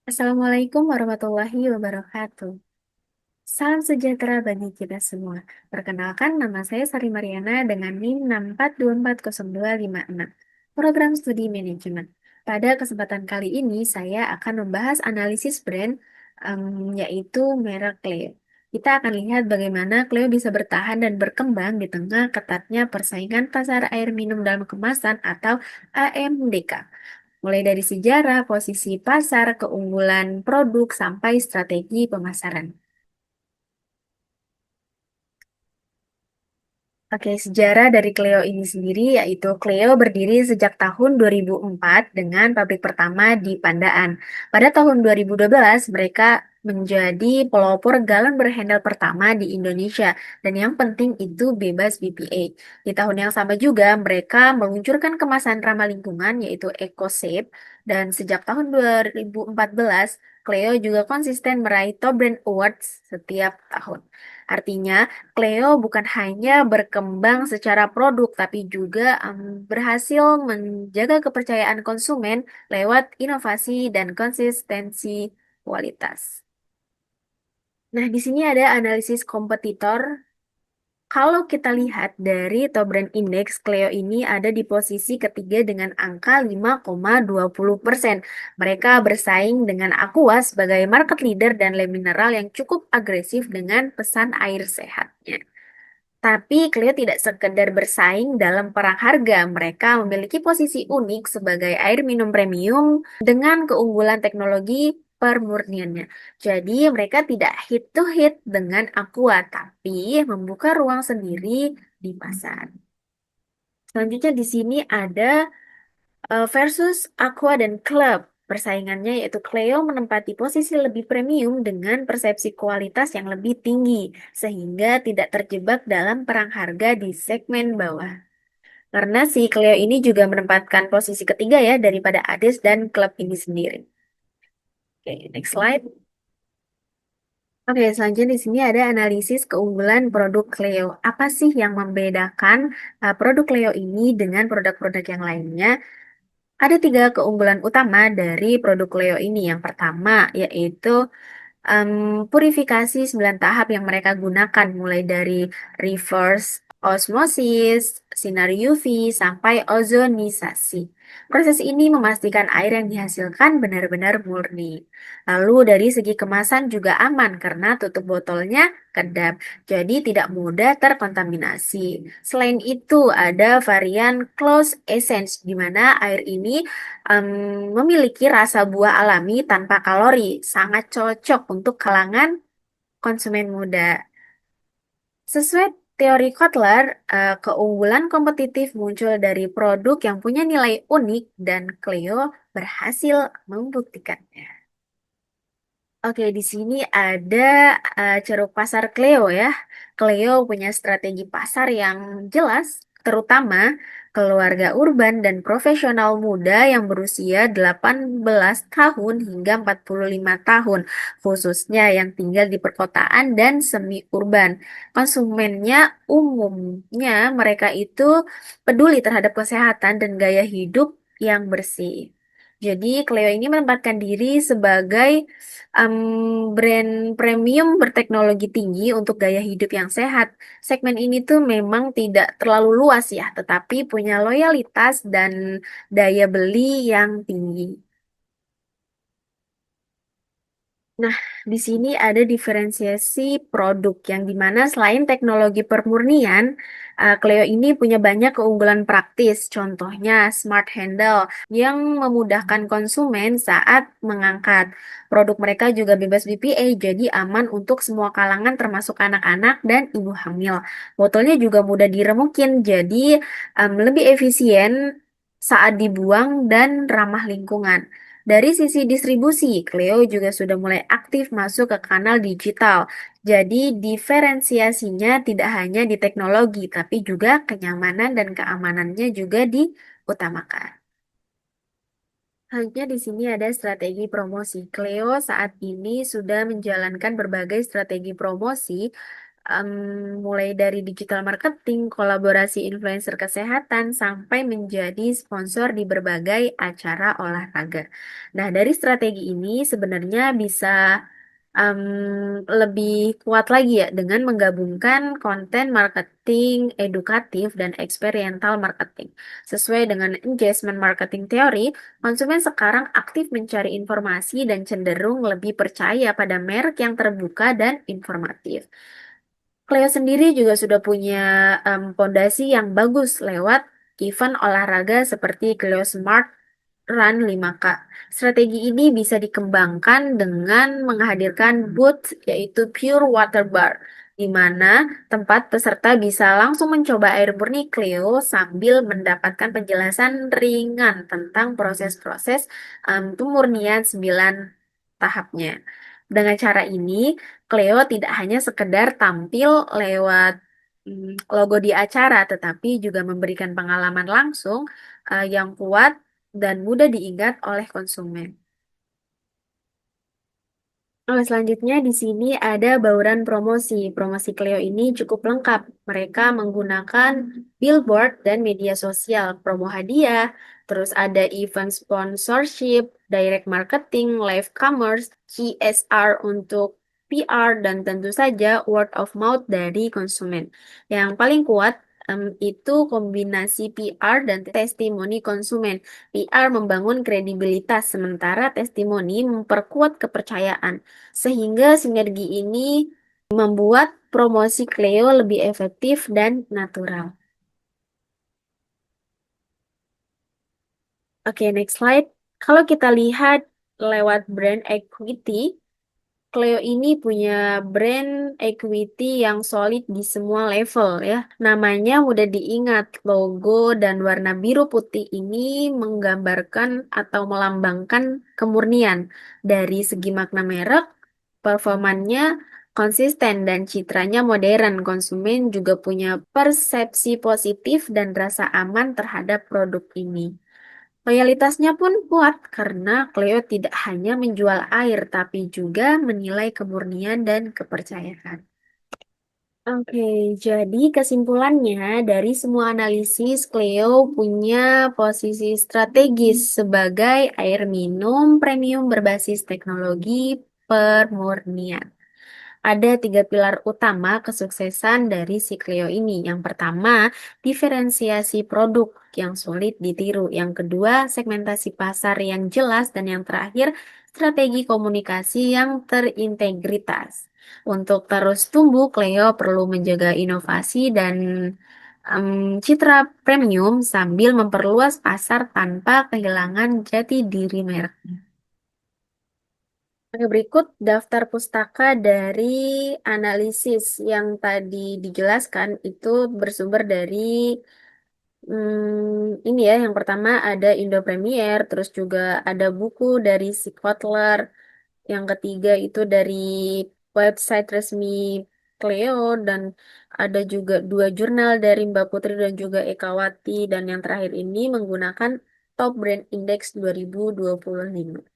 Assalamualaikum warahmatullahi wabarakatuh. Salam sejahtera bagi kita semua. Perkenalkan, nama saya Sari Mariana dengan NIM 6424026, Program Studi Manajemen. Pada kesempatan kali ini, saya akan membahas analisis brand, yaitu merek Cleo. Kita akan lihat bagaimana Cleo bisa bertahan dan berkembang di tengah ketatnya persaingan pasar air minum dalam kemasan atau AMDK. Mulai dari sejarah, posisi pasar, keunggulan produk, sampai strategi pemasaran. Oke, sejarah dari Cleo ini sendiri yaitu Cleo berdiri sejak tahun 2004 dengan pabrik pertama di Pandaan. Pada tahun 2012, mereka menjadi pelopor galon berhandle pertama di Indonesia dan yang penting itu bebas BPA. Di tahun yang sama juga mereka meluncurkan kemasan ramah lingkungan yaitu EcoSafe dan sejak tahun 2014 Cleo juga konsisten meraih Top Brand Awards setiap tahun. Artinya, Cleo bukan hanya berkembang secara produk, tapi juga berhasil menjaga kepercayaan konsumen lewat inovasi dan konsistensi kualitas. Nah, di sini ada analisis kompetitor. Kalau kita lihat dari Top Brand Index, Cleo ini ada di posisi ketiga dengan angka 5,20%. Mereka bersaing dengan Aqua sebagai market leader dan Le Mineral yang cukup agresif dengan pesan air sehatnya. Tapi Clio tidak sekedar bersaing dalam perang harga. Mereka memiliki posisi unik sebagai air minum premium dengan keunggulan teknologi pemurniannya. Jadi mereka tidak head to head dengan Aqua, tapi membuka ruang sendiri di pasar. Selanjutnya di sini ada versus Aqua dan Club. Persaingannya yaitu Cleo menempati posisi lebih premium dengan persepsi kualitas yang lebih tinggi, sehingga tidak terjebak dalam perang harga di segmen bawah. Karena si Cleo ini juga menempatkan posisi ketiga ya daripada Ades dan klub ini sendiri. Oke, next slide. Oke, selanjutnya di sini ada analisis keunggulan produk Cleo. Apa sih yang membedakan produk Cleo ini dengan produk-produk yang lainnya? Ada tiga keunggulan utama dari produk Leo ini. Yang pertama yaitu em, purifikasi 9 tahap yang mereka gunakan, mulai dari reverse osmosis, sinar UV, sampai ozonisasi. Proses ini memastikan air yang dihasilkan benar-benar murni. Lalu dari segi kemasan juga aman karena tutup botolnya kedap, jadi tidak mudah terkontaminasi. Selain itu ada varian Close Essence di mana air ini memiliki rasa buah alami tanpa kalori, sangat cocok untuk kalangan konsumen muda. Sesuai teori Kotler, keunggulan kompetitif muncul dari produk yang punya nilai unik dan Clio berhasil membuktikannya. Oke, di sini ada ceruk pasar Cleo ya. Cleo punya strategi pasar yang jelas, terutama keluarga urban dan profesional muda yang berusia 18 tahun hingga 45 tahun, khususnya yang tinggal di perkotaan dan semi-urban. Konsumennya umumnya mereka itu peduli terhadap kesehatan dan gaya hidup yang bersih. Jadi, Cleo ini menempatkan diri sebagai brand premium berteknologi tinggi untuk gaya hidup yang sehat. Segmen ini tuh memang tidak terlalu luas ya, tetapi punya loyalitas dan daya beli yang tinggi. Nah, di sini ada diferensiasi produk yang dimana selain teknologi pemurnian, Cleo ini punya banyak keunggulan praktis. Contohnya Smart Handle yang memudahkan konsumen saat mengangkat. Produk mereka juga bebas BPA, jadi aman untuk semua kalangan termasuk anak-anak dan ibu hamil. Botolnya juga mudah diremukin, jadi lebih efisien saat dibuang dan ramah lingkungan. Dari sisi distribusi, Cleo juga sudah mulai aktif masuk ke kanal digital. Jadi, diferensiasinya tidak hanya di teknologi, tapi juga kenyamanan dan keamanannya juga diutamakan. Hanya di sini ada strategi promosi. Cleo saat ini sudah menjalankan berbagai strategi promosi mulai dari digital marketing, kolaborasi influencer kesehatan, sampai menjadi sponsor di berbagai acara olahraga. Nah, dari strategi ini sebenarnya bisa lebih kuat lagi ya dengan menggabungkan konten marketing edukatif dan experiential marketing. Sesuai dengan engagement marketing teori, konsumen sekarang aktif mencari informasi dan cenderung lebih percaya pada merek yang terbuka dan informatif. Cleo sendiri juga sudah punya pondasi yang bagus lewat event olahraga seperti Cleo Smart Run 5K. Strategi ini bisa dikembangkan dengan menghadirkan booth yaitu Pure Water Bar, di mana tempat peserta bisa langsung mencoba air murni Cleo sambil mendapatkan penjelasan ringan tentang proses-proses pemurnian 9 tahapnya. Dengan cara ini, Cleo tidak hanya sekedar tampil lewat logo di acara, tetapi juga memberikan pengalaman langsung yang kuat dan mudah diingat oleh konsumen. Oh, selanjutnya di sini ada bauran promosi. Promosi Cleo ini cukup lengkap. Mereka menggunakan billboard dan media sosial, promo hadiah, terus ada event sponsorship, direct marketing, live commerce, CSR untuk PR, dan tentu saja word of mouth dari konsumen. Yang paling kuat itu kombinasi PR dan testimoni konsumen. PR membangun kredibilitas, sementara testimoni memperkuat kepercayaan. Sehingga sinergi ini membuat promosi Cleo lebih efektif dan natural. Oke, next slide. Kalau kita lihat lewat brand equity, Cleo ini punya brand equity yang solid di semua level ya. Namanya mudah diingat, logo dan warna biru putih ini menggambarkan atau melambangkan kemurnian. Dari segi makna merek, performannya konsisten dan citranya modern. Konsumen juga punya persepsi positif dan rasa aman terhadap produk ini. Loyalitasnya pun kuat karena Cleo tidak hanya menjual air, tapi juga menilai kemurnian dan kepercayaan. Oke, jadi kesimpulannya dari semua analisis, Cleo punya posisi strategis sebagai air minum premium berbasis teknologi pemurnian. Ada tiga pilar utama kesuksesan dari si Clio ini. Yang pertama, diferensiasi produk yang sulit ditiru. Yang kedua, segmentasi pasar yang jelas. Dan yang terakhir, strategi komunikasi yang terintegritas. Untuk terus tumbuh, Clio perlu menjaga inovasi dan citra premium sambil memperluas pasar tanpa kehilangan jati diri merek. Oke, berikut daftar pustaka dari analisis yang tadi dijelaskan itu bersumber dari ini ya. Yang pertama ada Indo Premier, terus juga ada buku dari si Kotler. Yang ketiga itu dari website resmi Cleo dan ada juga dua jurnal dari Mbak Putri dan juga Ekawati dan yang terakhir ini menggunakan Top Brand Index 2025.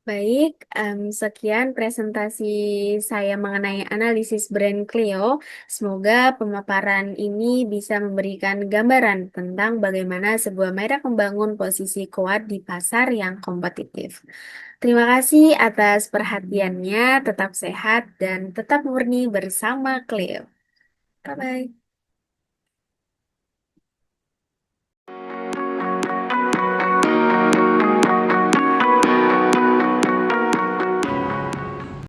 Baik, sekian presentasi saya mengenai analisis brand Clio. Semoga pemaparan ini bisa memberikan gambaran tentang bagaimana sebuah merek membangun posisi kuat di pasar yang kompetitif. Terima kasih atas perhatiannya, tetap sehat dan tetap murni bersama Clio. Bye-bye.